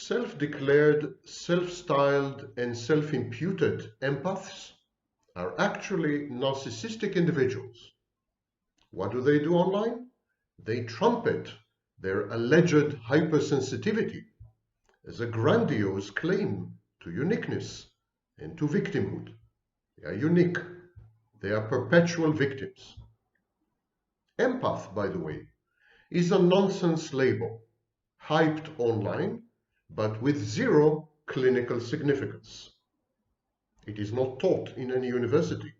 self-declared, self-styled, and self-imputed empaths are actually narcissistic individuals. What do they do online? They trumpet their alleged hypersensitivity as a grandiose claim to uniqueness and to victimhood. They are unique. They are perpetual victims. Empath, by the way, is a nonsense label, hyped online, but with zero clinical significance. It is not taught in any university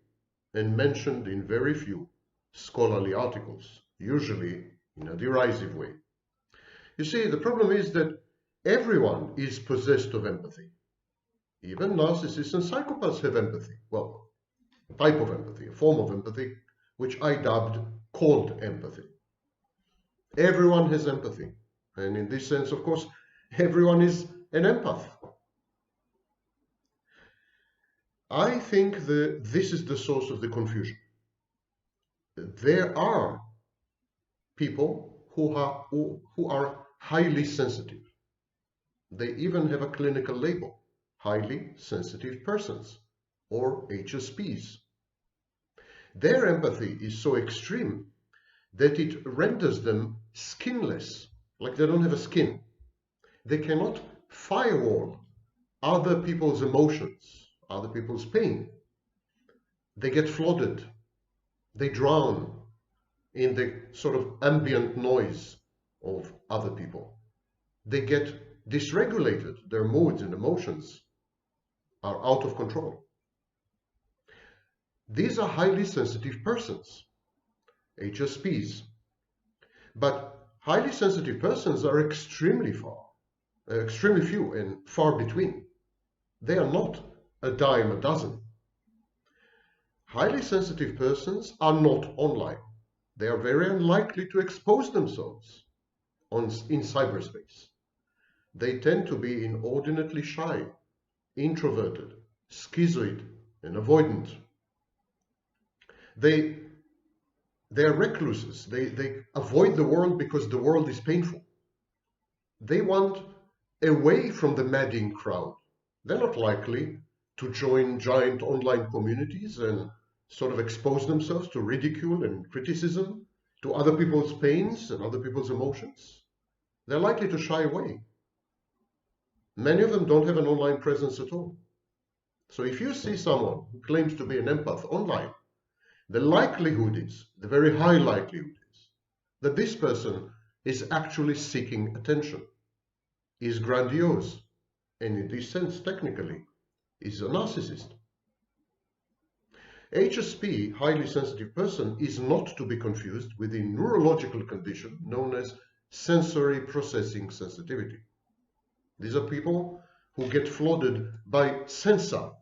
and mentioned in very few scholarly articles, usually in a derisive way. You see, the problem is that everyone is possessed of empathy. Even narcissists and psychopaths have empathy. Well, a type of empathy, a form of empathy, which I dubbed cold empathy. Everyone has empathy. And in this sense, of course, everyone is an empath. I think that this is the source of the confusion. There are people who are highly sensitive. They even have a clinical label, highly sensitive persons, or HSPs. Their empathy is so extreme that it renders them skinless, like they don't have a skin. They cannot firewall other people's emotions, other people's pain. They get flooded. They drown in the sort of ambient noise of other people. They get dysregulated. Their moods and emotions are out of control. These are highly sensitive persons, HSPs. But highly sensitive persons are extremely few and far between. They are not a dime a dozen. Highly sensitive persons are not online. They are very unlikely to expose themselves in cyberspace. They tend to be inordinately shy, introverted, schizoid, and avoidant. They are recluses. They avoid the world because the world is painful. They want away from the madding crowd. They're not likely to join giant online communities and sort of expose themselves to ridicule and criticism, to other people's pains and other people's emotions. They're likely to shy away. Many of them don't have an online presence at all. So if you see someone who claims to be an empath online, the likelihood is, the very high likelihood is, that this person is actually seeking attention, is grandiose, and in this sense, technically, is a narcissist. HSP, highly sensitive person, is not to be confused with a neurological condition known as sensory processing sensitivity. These are people who get flooded by sensory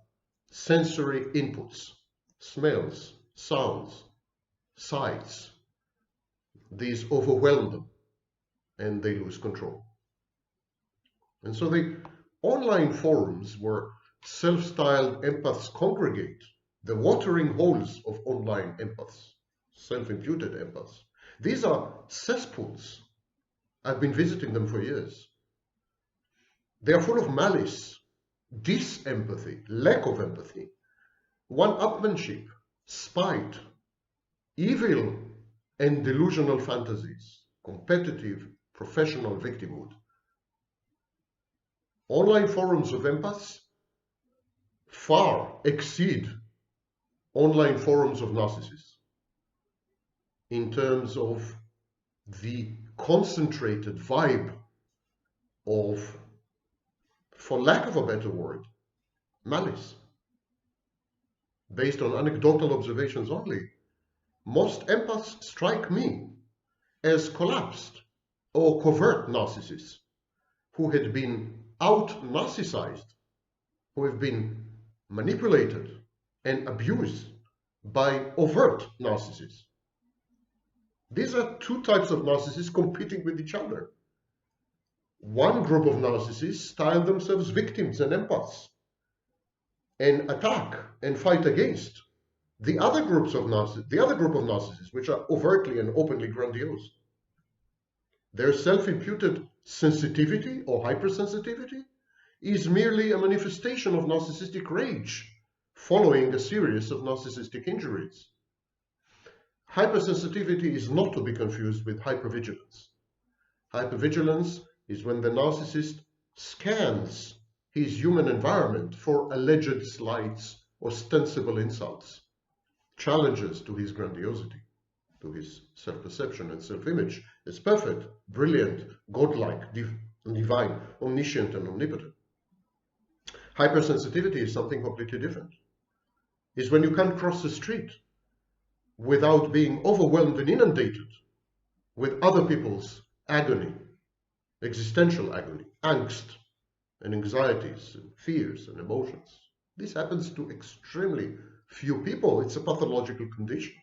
inputs, smells, sounds, sights. These overwhelm them and they lose control. And so the online forums where self-styled empaths congregate, the watering holes of online empaths, self-imputed empaths, these are cesspools. I've been visiting them for years. They are full of malice, disempathy, lack of empathy, one-upmanship, spite, evil and delusional fantasies, competitive, professional victimhood. Online forums of empaths far exceed online forums of narcissists in terms of the concentrated vibe of, for lack of a better word, malice. Based on anecdotal observations only, most empaths strike me as collapsed or covert narcissists who had been out-narcissized, who have been manipulated and abused by overt narcissists. These are two types of narcissists competing with each other. One group of narcissists style themselves victims and empaths and attack and fight against the other group of narcissists, which are overtly and openly grandiose. Their self-imputed Sensitivity or hypersensitivity is merely a manifestation of narcissistic rage following a series of narcissistic injuries. Hypersensitivity is not to be confused with hypervigilance. Hypervigilance is when the narcissist scans his human environment for alleged slights, ostensible insults, challenges to his grandiosity, to his self-perception and self-image as perfect, brilliant, godlike, divine, omniscient, and omnipotent. Hypersensitivity is something completely different. It's when you can't cross the street without being overwhelmed and inundated with other people's agony, existential agony, angst, and anxieties, and fears, and emotions. This happens to extremely few people. It's a pathological condition.